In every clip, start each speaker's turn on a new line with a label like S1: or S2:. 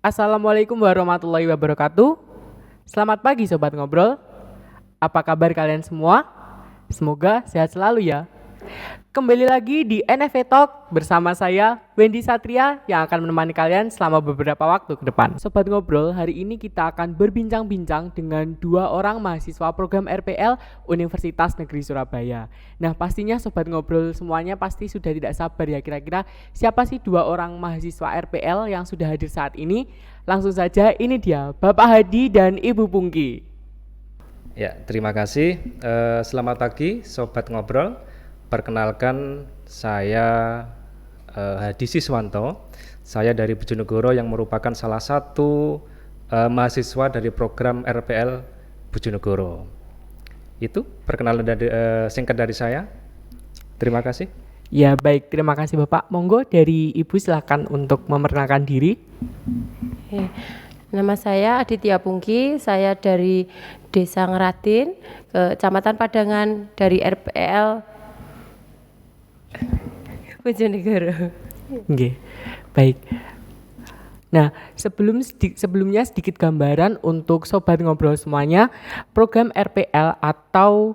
S1: Assalamualaikum warahmatullahi wabarakatuh. Selamat pagi Sobat Ngobrol. Apa kabar kalian semua? Semoga sehat selalu ya. Kembali lagi di NFV Talk bersama saya Wendy Satria yang akan menemani kalian selama beberapa waktu ke depan. Sobat Ngobrol, hari ini kita akan berbincang-bincang dengan dua orang mahasiswa program RPL Universitas Negeri Surabaya. Nah, pastinya Sobat Ngobrol semuanya pasti sudah tidak sabar ya, kira-kira siapa sih dua orang mahasiswa RPL yang sudah hadir saat ini? Langsung saja, ini dia Bapak Hadi dan Ibu Pungki.
S2: Ya, terima kasih. Selamat pagi Sobat Ngobrol. Perkenalkan, saya Hadi Siswanto. Saya dari Bojonegoro yang merupakan salah satu mahasiswa dari program RPL Bojonegoro. Itu perkenalan singkat dari saya. Terima kasih.
S1: Ya baik, terima kasih Bapak. Monggo dari Ibu silakan untuk memperkenalkan diri.
S3: Nama saya Aditya Pungki, saya dari Desa Ngeratin, Kecamatan Padangan, dari RPL Bojonegoro.
S1: Oke, baik. Nah, sebelumnya sedikit gambaran untuk Sobat Ngobrol semuanya. Program RPL atau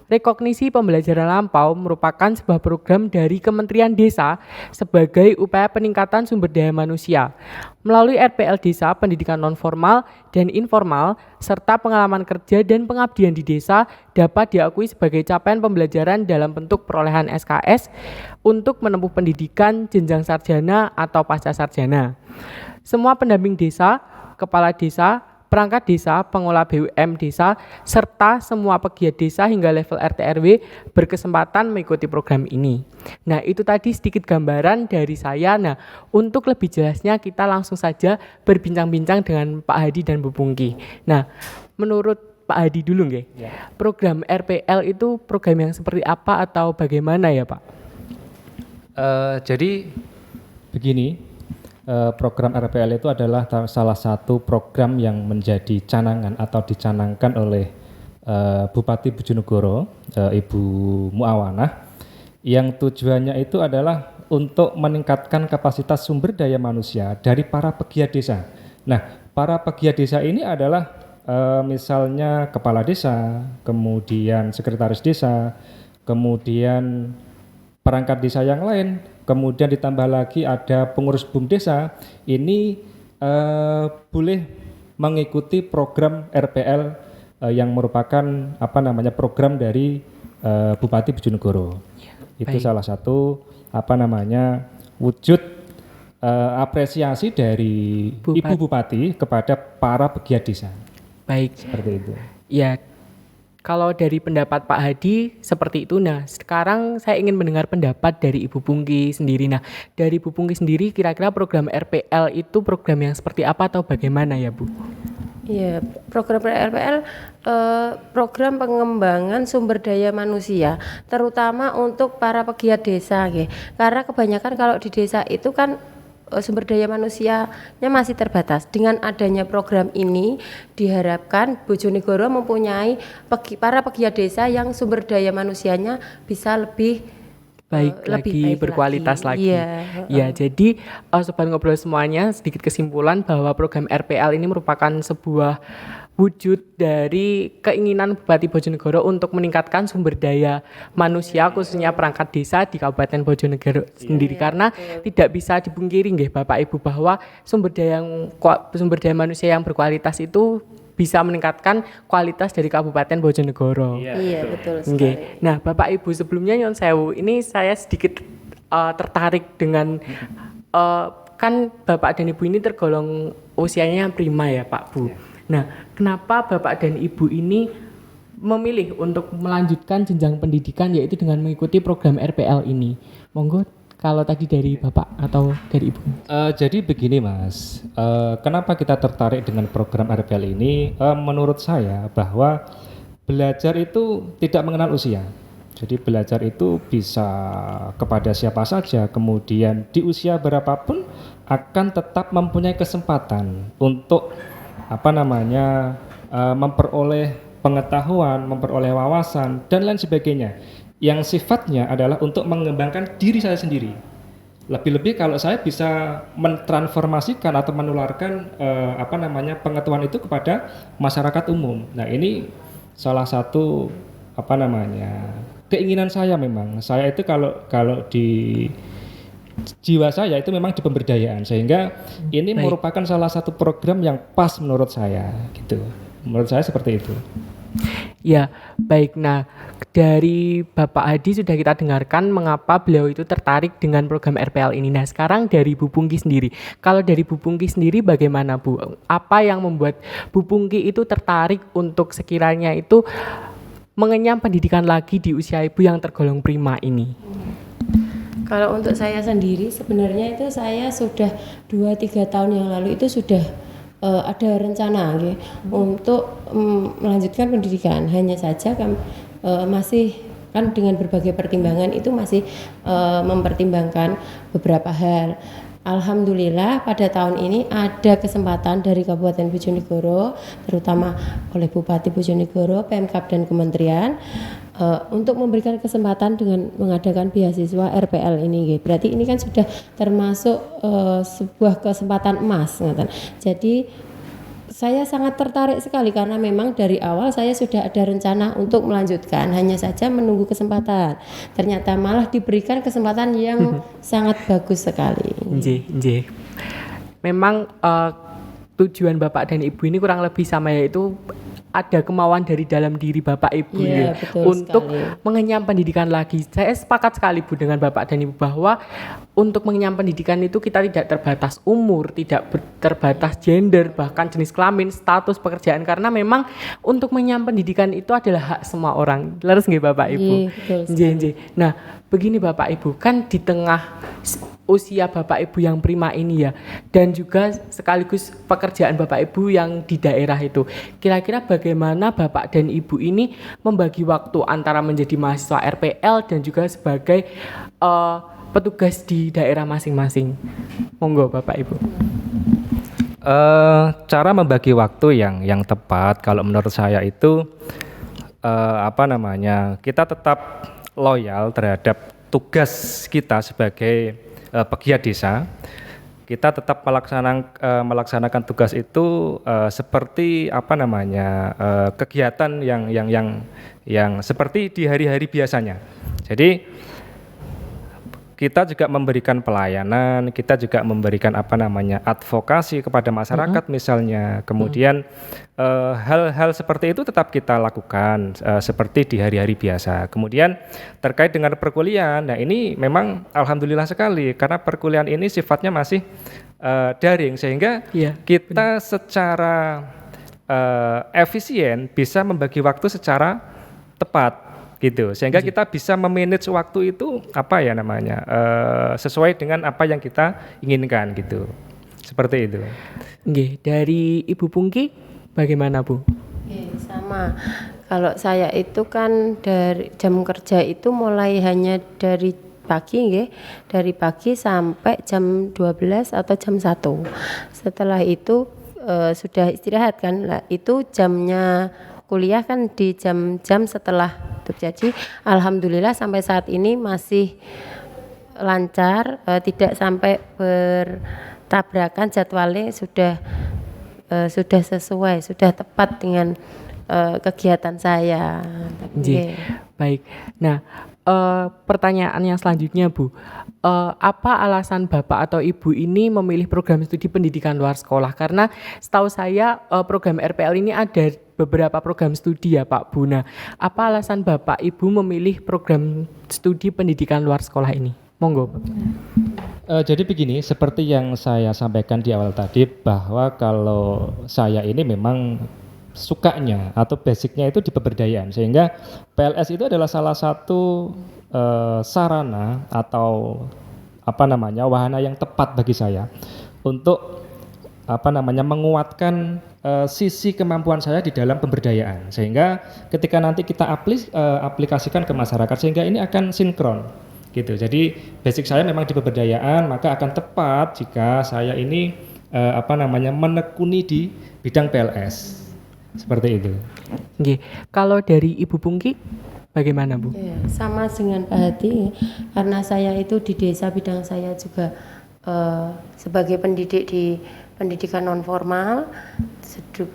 S1: Rekognisi Pembelajaran Lampau merupakan sebuah program dari Kementerian Desa sebagai upaya peningkatan sumber daya manusia. Melalui RPL Desa, pendidikan nonformal dan informal, serta pengalaman kerja dan pengabdian di desa dapat diakui sebagai capaian pembelajaran dalam bentuk perolehan SKS untuk menempuh pendidikan jenjang sarjana atau pasca sarjana. Semua pendamping desa, kepala desa, perangkat desa, pengelola BUM desa, serta semua pegiat desa hingga level RT RW berkesempatan mengikuti program ini. Nah, itu tadi sedikit gambaran dari saya. Nah, untuk lebih jelasnya kita langsung saja berbincang-bincang dengan Pak Hadi dan Bu Pungki. Nah, menurut Pak Hadi dulu nggih. Ya. Program RPL itu program yang seperti apa atau bagaimana ya, Pak?
S4: Jadi begini. Program RPL itu adalah salah satu program yang menjadi canangan atau dicanangkan oleh Bupati Bojonegoro, Ibu Muawanah, yang tujuannya itu adalah untuk meningkatkan kapasitas sumber daya manusia dari para pegiat desa. Nah, para pegiat desa ini adalah misalnya kepala desa, kemudian sekretaris desa, kemudian perangkat desa yang lain, kemudian ditambah lagi ada pengurus BUM desa, ini boleh mengikuti program RPL yang merupakan program dari Bupati Bojonegoro. Ya, itu salah satu wujud apresiasi dari Ibu Bupati kepada para pegiat desa.
S1: Baik.
S4: Seperti itu.
S1: Ya. Kalau dari pendapat Pak Hadi seperti itu. Nah, sekarang saya ingin mendengar pendapat dari Ibu Pungki sendiri. Nah, dari Ibu Pungki sendiri kira-kira program RPL itu program yang seperti apa atau bagaimana ya, Bu?
S3: Iya, program RPL program pengembangan sumber daya manusia, terutama untuk para pegiat desa, gitu. Karena kebanyakan kalau di desa itu kan sumber daya manusianya masih terbatas. Dengan adanya program ini diharapkan Bojonegoro mempunyai para pegiat desa yang sumber daya manusianya bisa lebih
S1: baik berkualitas lagi. Ya, jadi Sobat Ngobrol semuanya, sedikit kesimpulan bahwa program RPL ini merupakan sebuah wujud dari keinginan Bupati Bojonegoro untuk meningkatkan sumber daya manusia khususnya perangkat desa di Kabupaten Bojonegoro sendiri. Karena tidak bisa dipungkiri nggih Bapak Ibu bahwa sumber daya manusia yang berkualitas itu bisa meningkatkan kualitas dari Kabupaten Bojonegoro.
S3: Iya, betul sekali.
S1: Nah, Bapak Ibu, sebelumnya Nyon Sewu, ini saya sedikit tertarik dengan kan Bapak dan Ibu ini tergolong usianya prima ya Pak Bu. Nah, kenapa Bapak dan Ibu ini memilih untuk melanjutkan jenjang pendidikan yaitu dengan mengikuti program RPL ini? Monggo, kalau tadi dari Bapak atau dari Ibu?
S4: Jadi begini Mas, kenapa kita tertarik dengan program RPL ini? Menurut saya bahwa belajar itu tidak mengenal usia. Jadi belajar itu bisa kepada siapa saja, kemudian di usia berapapun akan tetap mempunyai kesempatan untuk memperoleh pengetahuan, memperoleh wawasan dan lain sebagainya yang sifatnya adalah untuk mengembangkan diri saya sendiri. Lebih-lebih kalau saya bisa mentransformasikan atau menularkan pengetahuan itu kepada masyarakat umum. Nah, ini salah satu keinginan saya memang. Saya itu kalau di jiwa saya itu memang di pemberdayaan, sehingga ini
S1: Baik.
S4: merupakan salah satu program yang pas menurut saya gitu. Menurut saya seperti itu.
S1: Ya, baik. Nah, dari Bapak Hadi sudah kita dengarkan mengapa beliau itu tertarik dengan program RPL ini. Nah, sekarang dari Bu Pungki sendiri. Kalau dari Bu Pungki sendiri bagaimana, Bu? Apa yang membuat Bu Pungki itu tertarik untuk sekiranya itu mengenyam pendidikan lagi di usia ibu yang tergolong prima ini?
S3: Kalau untuk saya sendiri sebenarnya itu saya sudah 2-3 tahun yang lalu itu sudah ada rencana untuk melanjutkan pendidikan. Hanya saja masih kan dengan berbagai pertimbangan itu masih mempertimbangkan beberapa hal. Alhamdulillah pada tahun ini ada kesempatan dari Kabupaten Bojonegoro, terutama oleh Bupati Bojonegoro, Pemkab dan Kementerian untuk memberikan kesempatan dengan mengadakan beasiswa RPL ini. Berarti ini kan sudah termasuk sebuah kesempatan emas. Jadi saya sangat tertarik sekali karena memang dari awal saya sudah ada rencana untuk melanjutkan, hanya saja menunggu kesempatan. Ternyata malah diberikan kesempatan yang sangat bagus sekali.
S1: Nggih. Memang tujuan Bapak dan Ibu ini kurang lebih sama, yaitu ada kemauan dari dalam diri Bapak Ibu
S3: Iya, betul
S1: untuk
S3: sekali.
S1: mengenyam pendidikan lagi. Saya sepakat sekali Bu dengan Bapak dan Ibu bahwa untuk mengenyam pendidikan itu kita tidak terbatas umur, tidak terbatas gender, bahkan jenis kelamin, status pekerjaan, karena memang untuk mengenyam pendidikan itu adalah hak semua orang. Leres nggih Bapak Ibu?
S3: Iya, betul sekali.
S1: Nggih. Nah, begini Bapak Ibu, kan di tengah usia Bapak Ibu yang prima ini ya, dan juga sekaligus pekerjaan Bapak Ibu yang di daerah itu, kira-kira bagaimana Bapak dan Ibu ini membagi waktu antara menjadi mahasiswa RPL dan juga sebagai petugas di daerah masing-masing? Monggo Bapak Ibu.
S2: Cara membagi waktu yang tepat kalau menurut saya itu kita tetap loyal terhadap tugas kita sebagai pegiat desa. Kita tetap melaksanakan tugas itu seperti kegiatan yang seperti di hari-hari biasanya. Jadi kita juga memberikan pelayanan, kita juga memberikan advokasi kepada masyarakat misalnya. Kemudian hal-hal seperti itu tetap kita lakukan seperti di hari-hari biasa. Kemudian terkait dengan perkuliahan, nah ini memang alhamdulillah sekali karena perkuliahan ini sifatnya masih daring, sehingga kita secara efisien bisa membagi waktu secara tepat gitu, sehingga kita bisa memanage waktu itu sesuai dengan apa yang kita inginkan gitu, seperti itu.
S1: Nggih, dari Ibu Pungki bagaimana Bu?
S3: Sama. Kalau saya itu kan dari jam kerja itu mulai hanya dari pagi dari pagi sampai jam 12 atau jam 1. Setelah itu sudah istirahat kan. Lah, itu jamnya kuliah kan di jam-jam setelah itu. Jadi alhamdulillah sampai saat ini masih lancar, tidak sampai bertabrakan, jadwalnya sudah sesuai, sudah tepat dengan kegiatan saya.
S1: Baik. Nah, pertanyaan yang selanjutnya Bu, apa alasan Bapak atau Ibu ini memilih program studi pendidikan luar sekolah? Karena setahu saya program RPL ini ada beberapa program studi ya Pak Bu. Nah, apa alasan Bapak Ibu memilih program studi pendidikan luar sekolah ini? Monggo Pak.
S4: Jadi begini, seperti yang saya sampaikan di awal tadi, bahwa kalau saya ini memang sukanya atau basicnya itu di pemberdayaan, sehingga PLS itu adalah salah satu sarana atau wahana yang tepat bagi saya untuk menguatkan sisi kemampuan saya di dalam pemberdayaan, sehingga ketika nanti kita aplikasikan ke masyarakat, sehingga ini akan sinkron gitu. Jadi basic saya memang di pemberdayaan, maka akan tepat jika saya ini menekuni di bidang PLS. Seperti itu.
S1: Nggih. Kalau dari Ibu Pungki? bagaimana Bu?
S3: Ya, sama dengan Pak Hadi, karena saya itu di desa bidang saya juga sebagai pendidik di pendidikan non formal,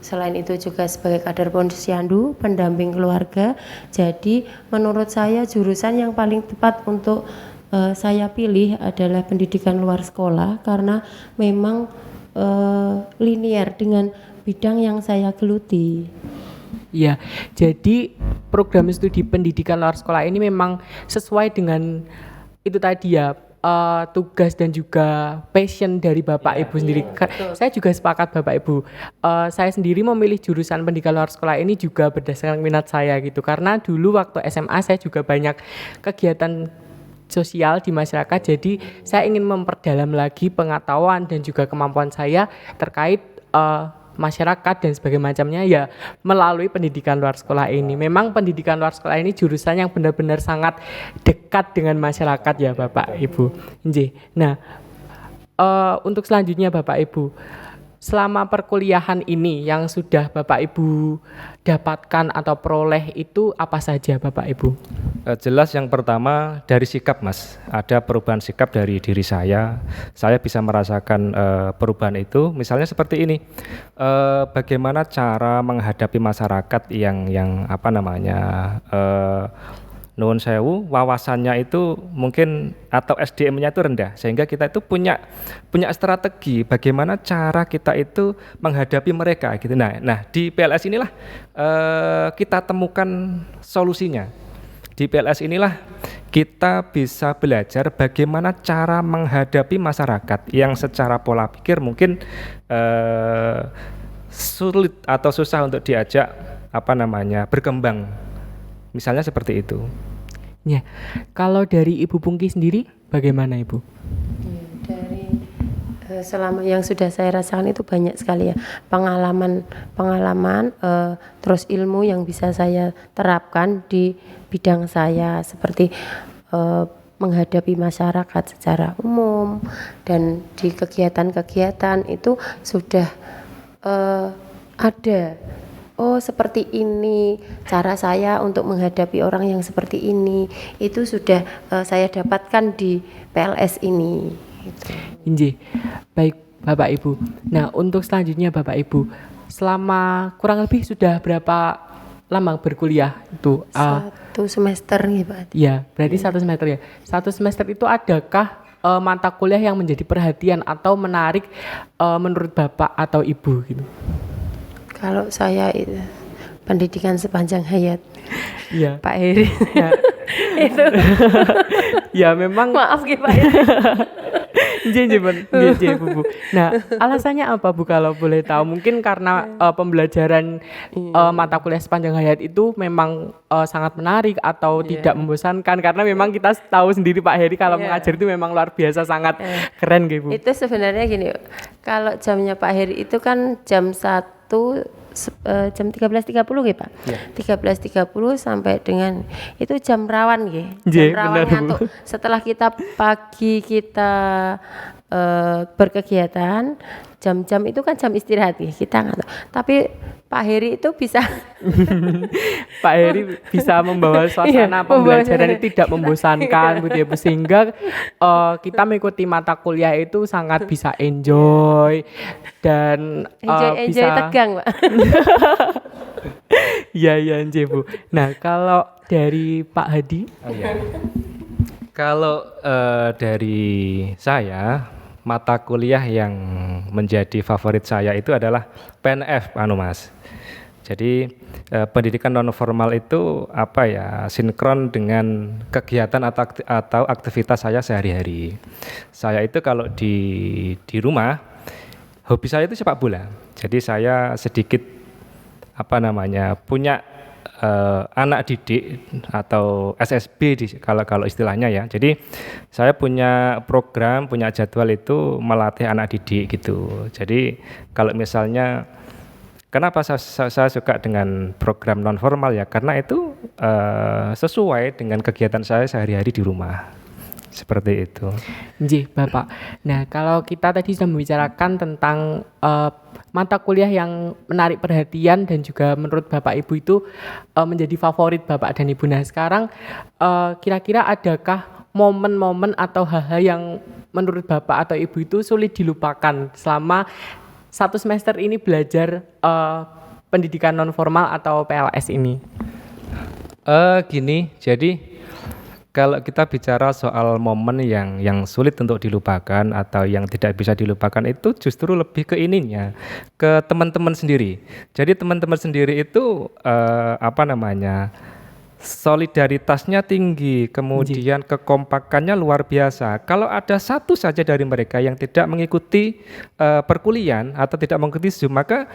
S3: selain itu juga sebagai kader Posyandu, pendamping keluarga. Jadi menurut saya jurusan yang paling tepat untuk saya pilih adalah pendidikan luar sekolah, karena memang linear dengan bidang yang saya geluti.
S1: Ya, jadi program studi pendidikan luar sekolah ini memang sesuai dengan itu tadi ya, tugas dan juga passion dari Bapak Ibu sendiri. Saya juga sepakat Bapak Ibu. Saya sendiri memilih jurusan pendidikan luar sekolah ini juga berdasarkan minat saya gitu. Karena dulu waktu SMA saya juga banyak kegiatan sosial di masyarakat. Jadi saya ingin memperdalam lagi pengetahuan dan juga kemampuan saya terkait masyarakat dan sebagainya macamnya ya melalui pendidikan luar sekolah ini. Memang pendidikan luar sekolah ini jurusan yang benar-benar sangat dekat dengan masyarakat ya Bapak Ibu. Nah, untuk selanjutnya Bapak Ibu, selama perkuliahan ini yang sudah Bapak Ibu dapatkan atau peroleh itu apa saja Bapak Ibu?
S2: Jelas yang pertama dari sikap Mas, ada perubahan sikap dari diri saya bisa merasakan perubahan itu, misalnya seperti ini, bagaimana cara menghadapi masyarakat yang apa namanya, nuwun sewu, wawasannya itu mungkin atau SDM-nya itu rendah, sehingga kita itu punya strategi bagaimana cara kita itu menghadapi mereka gitu. Nah di PLS inilah kita temukan solusinya. Di PLS inilah kita bisa belajar bagaimana cara menghadapi masyarakat yang secara pola pikir mungkin sulit atau susah untuk diajak apa namanya berkembang. Misalnya seperti itu.
S1: Ya, kalau dari Ibu Pungki sendiri bagaimana Ibu?
S3: Dari selama yang sudah saya rasakan itu banyak sekali ya pengalaman terus ilmu yang bisa saya terapkan di bidang saya, seperti menghadapi masyarakat secara umum, dan di kegiatan-kegiatan itu sudah ada seperti ini cara saya untuk menghadapi orang yang seperti ini, itu sudah saya dapatkan di PLS ini gitu.
S1: Inji, baik Bapak Ibu. Nah untuk selanjutnya Bapak Ibu, selama kurang lebih sudah berapa lama berkuliah itu?
S3: 1 semester nih Pak.
S1: Ya, berarti 1 semester ya. 1 semester itu adakah mata kuliah yang menjadi perhatian atau menarik menurut Bapak atau Ibu gitu?
S3: Kalau saya itu pendidikan sepanjang hayat.
S1: Iya.
S3: Pak Heri.
S1: Ya.
S3: Itu.
S1: Ya memang.
S3: Maaf ya Pak Heri.
S1: Bu. Nah, alasannya apa Bu kalau boleh tahu? Mungkin karena pembelajaran mata kuliah sepanjang hayat itu memang sangat menarik atau tidak membosankan, karena memang kita tahu sendiri Pak Heri kalau mengajar itu memang luar biasa sangat keren gitu Bu.
S3: Itu sebenarnya gini, kalau jamnya Pak Heri itu kan jam 13.30 gitu Pak. 13.30 sampai dengan itu jam rawan gitu. Jam rawan ngantuk. Setelah kita pagi kita berkegiatan, jam-jam itu kan jam istirahat gitu, kita ngantuk. Tapi Pak Heri itu bisa
S1: Pak Heri bisa membawa suasana pembelajaran itu tidak membosankan gitu ya, sehingga kita mengikuti mata kuliah itu sangat bisa enjoy dan
S3: enjoy
S1: bisa
S3: tegang Pak.
S1: Iya enjoy Bu. Nah kalau dari Pak Hadi?
S2: Kalau dari saya, mata kuliah yang menjadi favorit saya itu adalah PNF, Mas. Jadi pendidikan non formal itu apa ya, sinkron dengan kegiatan atau aktivitas saya sehari-hari. Saya itu kalau di rumah, hobi saya itu sepak bola. Jadi saya sedikit apa namanya punya anak didik atau SSB kalau istilahnya ya. Jadi saya punya program, punya jadwal itu melatih anak didik gitu. Jadi kalau misalnya kenapa saya suka dengan program non formal ya, karena itu sesuai dengan kegiatan saya sehari-hari di rumah Seperti itu.
S1: Nggih, Bapak. Nah, kalau kita tadi sudah membicarakan tentang mata kuliah yang menarik perhatian dan juga menurut Bapak Ibu itu menjadi favorit Bapak dan Ibu. Nah, sekarang kira-kira adakah momen-momen atau hal-hal yang menurut Bapak atau Ibu itu sulit dilupakan selama 1 semester ini belajar pendidikan non formal atau PLS ini?
S2: Gini, jadi kalau kita bicara soal momen yang sulit untuk dilupakan atau yang tidak bisa dilupakan itu justru lebih ke ininya, ke teman-teman sendiri. Jadi teman-teman sendiri itu solidaritasnya tinggi, kemudian kekompakannya luar biasa. Kalau ada satu saja dari mereka yang tidak mengikuti perkuliahan atau tidak mengikuti Zoom, maka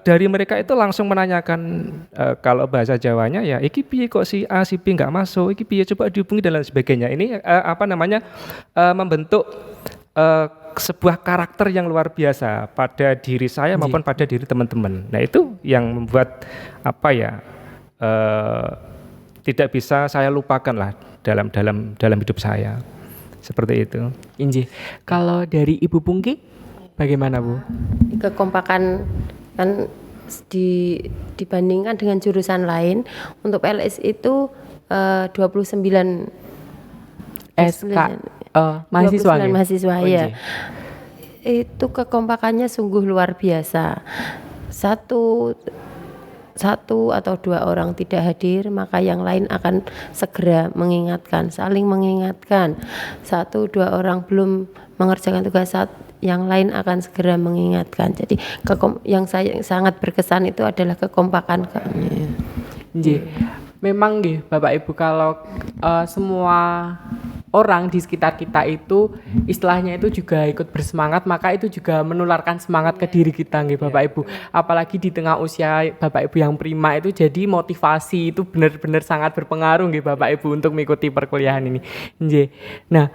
S2: dari mereka itu langsung menanyakan, kalau bahasa Jawanya ya iki piye kok si A si B nggak masuk, iki piye coba dihubungi dan lain sebagainya. Ini membentuk sebuah karakter yang luar biasa pada diri saya maupun pada diri teman-teman. Nah, itu yang membuat tidak bisa saya lupakan lah dalam hidup saya. Seperti itu.
S1: Inji. Kalau dari Ibu Pungki bagaimana, Bu?
S3: Kekompakan kan dibandingkan dengan jurusan lain, untuk PLS itu 29
S1: SK mahasiswa
S3: 29 mahasiswa
S1: Oh,
S3: ya.
S1: inji.
S3: Itu kekompakannya sungguh luar biasa. Satu atau 2 orang tidak hadir, maka yang lain akan segera mengingatkan, saling mengingatkan. 1-2 orang belum mengerjakan tugas, yang lain akan segera mengingatkan. Jadi yang saya sangat berkesan itu adalah kekompakan kami.
S1: Nggih. Memang nggih Bapak Ibu, kalau semua orang di sekitar kita itu istilahnya itu juga ikut bersemangat, maka itu juga menularkan semangat ke diri kita nggih Bapak Ibu. Apalagi di tengah usia Bapak Ibu yang prima itu, jadi motivasi itu benar-benar sangat berpengaruh nggih Bapak Ibu untuk mengikuti perkuliahan ini. Nggih. Nah,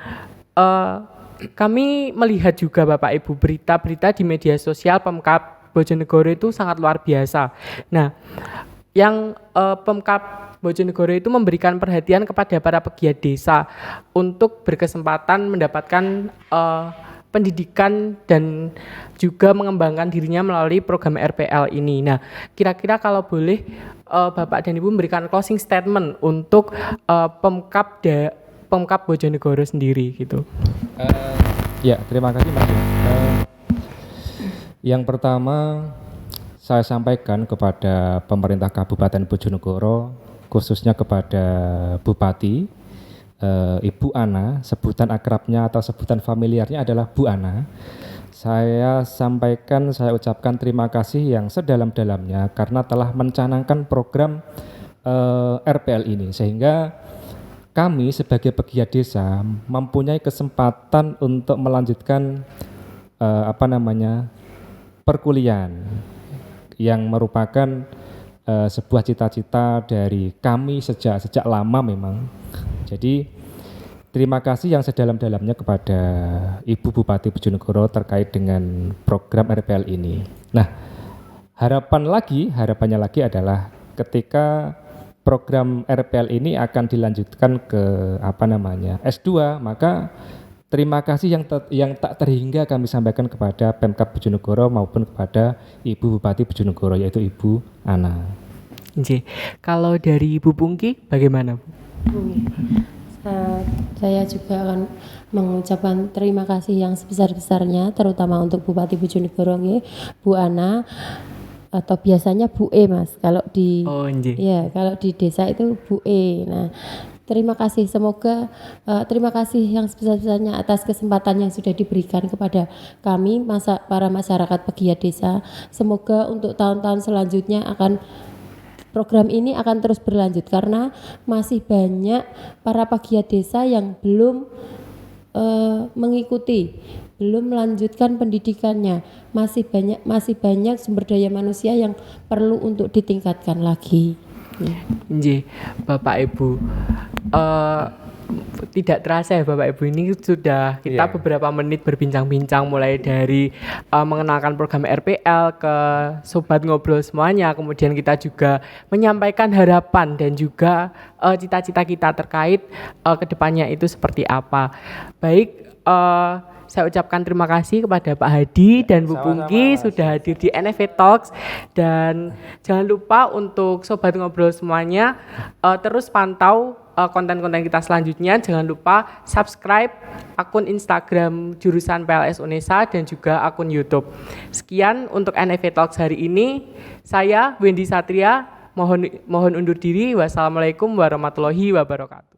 S1: kami melihat juga Bapak Ibu berita-berita di media sosial Pemkab Bojonegoro itu sangat luar biasa. Nah, yang Pemkab Bojonegoro itu memberikan perhatian kepada para pegiat desa untuk berkesempatan mendapatkan pendidikan dan juga mengembangkan dirinya melalui program RPL ini. Nah, kira-kira kalau boleh Bapak dan Ibu memberikan closing statement untuk Pemkab Bojonegoro sendiri gitu.
S4: Ya, terima kasih Mas. Yang pertama saya sampaikan kepada pemerintah Kabupaten Bojonegoro, khususnya kepada Bupati Ibu Ana, sebutan akrabnya atau sebutan familiarnya adalah Bu Ana. Saya ucapkan terima kasih yang sedalam-dalamnya karena telah mencanangkan program RPL ini, sehingga kami sebagai pegiat desa mempunyai kesempatan untuk melanjutkan perkuliahan yang merupakan sebuah cita-cita dari kami sejak lama memang. Jadi terima kasih yang sedalam-dalamnya kepada Ibu Bupati Bojonegoro terkait dengan program RPL ini. Nah, harapannya lagi adalah ketika program RPL ini akan dilanjutkan ke S2, maka terima kasih yang tak terhingga kami sampaikan kepada Pemkab Bojonegoro maupun kepada Ibu Bupati Bojonegoro, yaitu Ibu Ana.
S1: Nggih. Kalau dari Ibu Pungki bagaimana, Bu?
S3: Saya juga akan mengucapkan terima kasih yang sebesar-besarnya, terutama untuk Bupati Bojonegoro, Bu Ana, atau biasanya Bu E, Mas. Kalau di kalau di desa itu Bu E. Nah, terima kasih, semoga terima kasih yang sebesar-besarnya atas kesempatan yang sudah diberikan kepada kami para masyarakat pegiat desa. Semoga untuk tahun-tahun selanjutnya program ini akan terus berlanjut, karena masih banyak para pegiat desa yang belum belum melanjutkan pendidikannya. Masih banyak sumber daya manusia yang perlu untuk ditingkatkan lagi.
S1: Nggih, Bapak Ibu. tidak terasa ya Bapak Ibu, ini sudah kita
S2: Iya.
S1: beberapa menit berbincang-bincang mulai dari mengenalkan program RPL ke sobat ngobrol semuanya, kemudian kita juga menyampaikan harapan dan juga cita-cita kita terkait kedepannya itu seperti apa. Baik, saya ucapkan terima kasih kepada Pak Hadi dan Bu Pungki sudah hadir di NFV Talks, dan jangan lupa untuk sobat ngobrol semuanya terus pantau konten-konten kita selanjutnya. Jangan lupa subscribe akun Instagram jurusan PLS Unesa dan juga akun YouTube. Sekian untuk NFV Talks hari ini. Saya Wendy Satria mohon undur diri. Wassalamualaikum warahmatullahi wabarakatuh.